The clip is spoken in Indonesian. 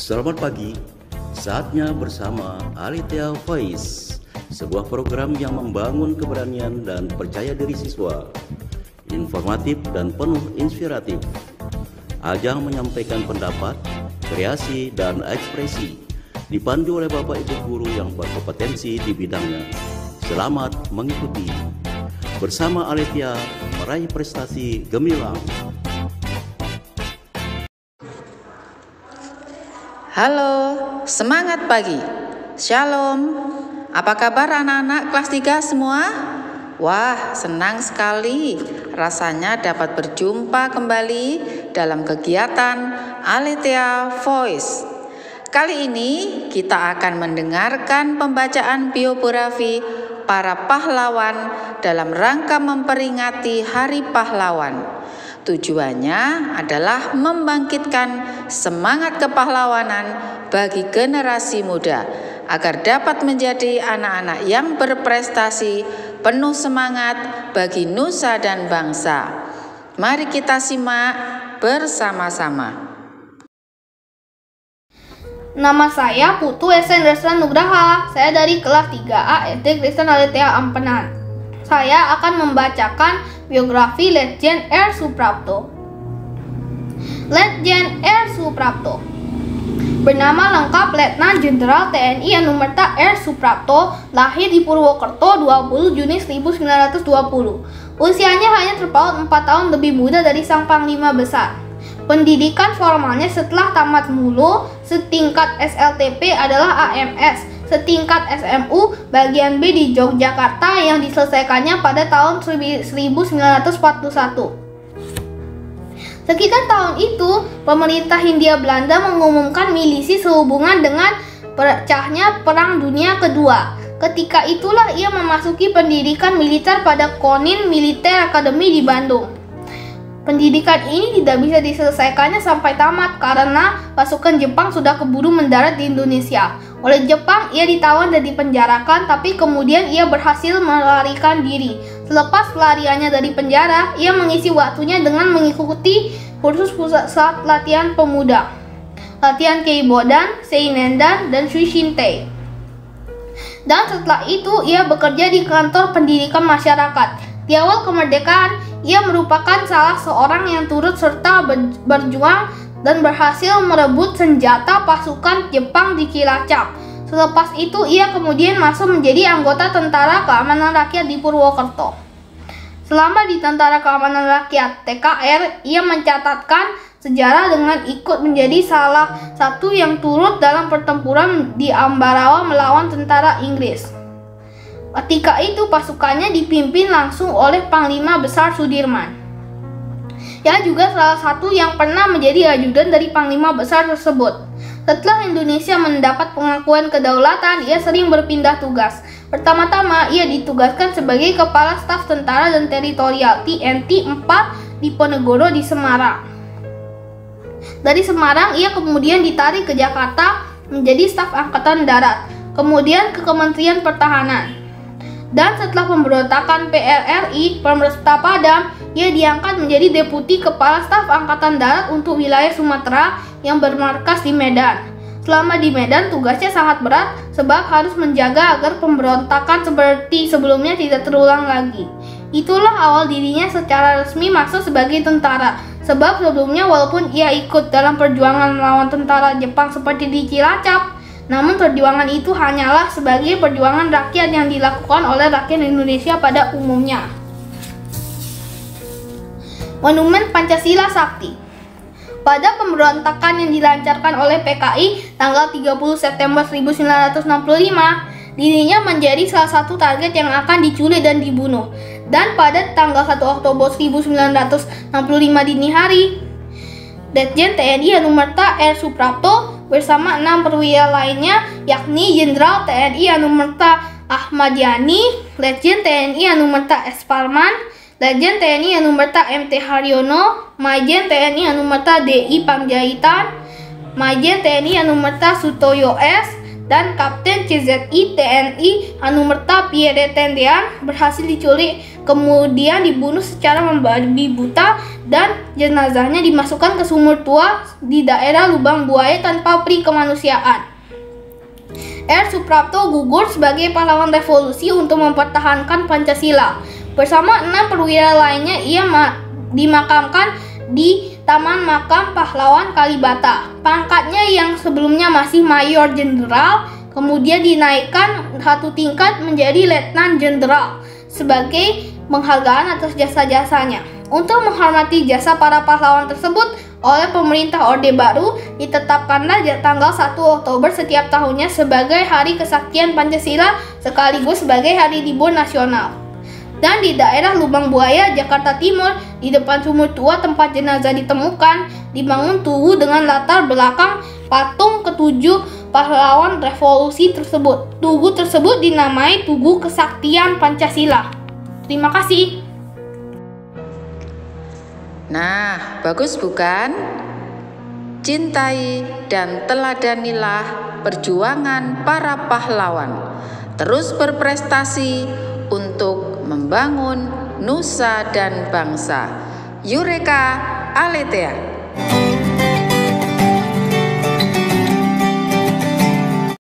Selamat pagi, saatnya bersama Alethea Voice, sebuah program yang membangun keberanian dan percaya diri siswa, informatif dan penuh inspiratif. Ajang menyampaikan pendapat, kreasi, dan ekspresi, dipandu oleh Bapak Ibu Guru yang berkompetensi di bidangnya. Selamat mengikuti. Bersama Alethea meraih prestasi gemilang. Halo, semangat pagi. Shalom. Apa kabar anak-anak kelas 3 semua? Wah, senang sekali rasanya dapat berjumpa kembali dalam kegiatan Alethea Voice. Kali ini kita akan mendengarkan pembacaan biografi para pahlawan dalam rangka memperingati Hari Pahlawan. Tujuannya adalah membangkitkan semangat kepahlawanan bagi generasi muda agar dapat menjadi anak-anak yang berprestasi, penuh semangat bagi nusa dan bangsa. Mari kita simak bersama-sama. Nama saya Putu Esen Reslan Nugraha. Saya dari kelas 3A SD Kristen Alethea Ampenan. Saya akan membacakan biografi Letjen R. Suprapto. Letjen R. Suprapto bernama lengkap Letnan Jenderal TNI Anumerta R. Suprapto, lahir di Purwokerto 20 Juni 1920. Usianya hanya terpaut 4 tahun lebih muda dari sang panglima besar. Pendidikan formalnya setelah tamat mulu setingkat SLTP adalah AMS, setingkat SMU bagian B di Yogyakarta yang diselesaikannya pada tahun 1941. Sekitar tahun itu, pemerintah Hindia Belanda mengumumkan milisi sehubungan dengan pecahnya Perang Dunia Kedua. Ketika itulah ia memasuki pendidikan militer pada Konin Military Academy di Bandung. Pendidikan ini tidak bisa diselesaikannya sampai tamat karena pasukan Jepang sudah keburu mendarat di Indonesia. Oleh Jepang, ia ditawan dan dipenjarakan, tapi kemudian ia berhasil melarikan diri. Selepas pelariannya dari penjara, ia mengisi waktunya dengan mengikuti kursus pusat latihan pemuda, latihan Keibodan, Seinendan, dan Suishintei. Dan setelah itu, ia bekerja di kantor pendidikan masyarakat. Di awal kemerdekaan, ia merupakan salah seorang yang turut serta berjuang dan berhasil merebut senjata pasukan Jepang di Cilacap. Selepas itu, ia kemudian masuk menjadi anggota Tentara Keamanan Rakyat di Purwokerto. Selama di Tentara Keamanan Rakyat (TKR), ia mencatatkan sejarah dengan ikut menjadi salah satu yang turut dalam pertempuran di Ambarawa melawan tentara Inggris. Ketika itu pasukannya dipimpin langsung oleh Panglima Besar Sudirman. Ia juga salah satu yang pernah menjadi ajudan dari Panglima Besar tersebut. Setelah Indonesia mendapat pengakuan kedaulatan, ia sering berpindah tugas. Pertama-tama, ia ditugaskan sebagai Kepala Staf Tentara dan Teritorial TNT 4 di Ponegoro di Semarang. Dari Semarang, ia kemudian ditarik ke Jakarta menjadi Staf Angkatan Darat, kemudian ke Kementerian Pertahanan. Dan setelah pemberontakan PRRI, pemerintah padam, ia diangkat menjadi Deputi Kepala Staf Angkatan Darat untuk wilayah Sumatera yang bermarkas di Medan. Selama di Medan, tugasnya sangat berat sebab harus menjaga agar pemberontakan seperti sebelumnya tidak terulang lagi. Itulah awal dirinya secara resmi masuk sebagai tentara, sebab sebelumnya walaupun ia ikut dalam perjuangan melawan tentara Jepang seperti di Cilacap, namun perjuangan itu hanyalah sebagai perjuangan rakyat yang dilakukan oleh rakyat Indonesia pada umumnya. Monumen Pancasila Sakti. Pada pemberontakan yang dilancarkan oleh PKI tanggal 30 September 1965, dirinya menjadi salah satu target yang akan diculik dan dibunuh. Dan pada tanggal 1 Oktober 1965 dini hari, Letjen TNI Anumerta R. Suprapto bersama 6 perwira lainnya, yakni Jenderal TNI Anumerta Ahmad Yani, Letjen TNI Anumerta S. Parman, Letjen TNI Anumerta MT Haryono, Majen TNI Anumerta DI Panjaitan, Majen TNI Anumerta Sutoyo S, dan Kapten CZI TNI Anumerta Pierre Tendean berhasil diculik, kemudian dibunuh secara membabi buta dan jenazahnya dimasukkan ke sumur tua di daerah Lubang Buaya tanpa peri kemanusiaan. R. Suprapto gugur sebagai pahlawan revolusi untuk mempertahankan Pancasila. Bersama 6 perwira lainnya, ia dimakamkan di Taman Makam Pahlawan Kalibata. Pangkatnya yang sebelumnya masih Mayor Jenderal, kemudian dinaikkan 1 tingkat menjadi Letnan Jenderal sebagai penghargaan atas jasa-jasanya. Untuk menghormati jasa para pahlawan tersebut, oleh pemerintah Orde Baru ditetapkanlah tanggal 1 Oktober setiap tahunnya sebagai Hari Kesaktian Pancasila sekaligus sebagai Hari Libur Nasional. Dan di daerah Lubang Buaya, Jakarta Timur, di depan sumur tua tempat jenazah ditemukan, dibangun tugu dengan latar belakang patung ketujuh pahlawan revolusi tersebut. Tugu tersebut dinamai Tugu Kesaktian Pancasila. Terima kasih. Nah, bagus bukan? Cintai dan teladanilah perjuangan para pahlawan. Terus berprestasi untuk membangun nusa dan bangsa. Eureka Aletheia.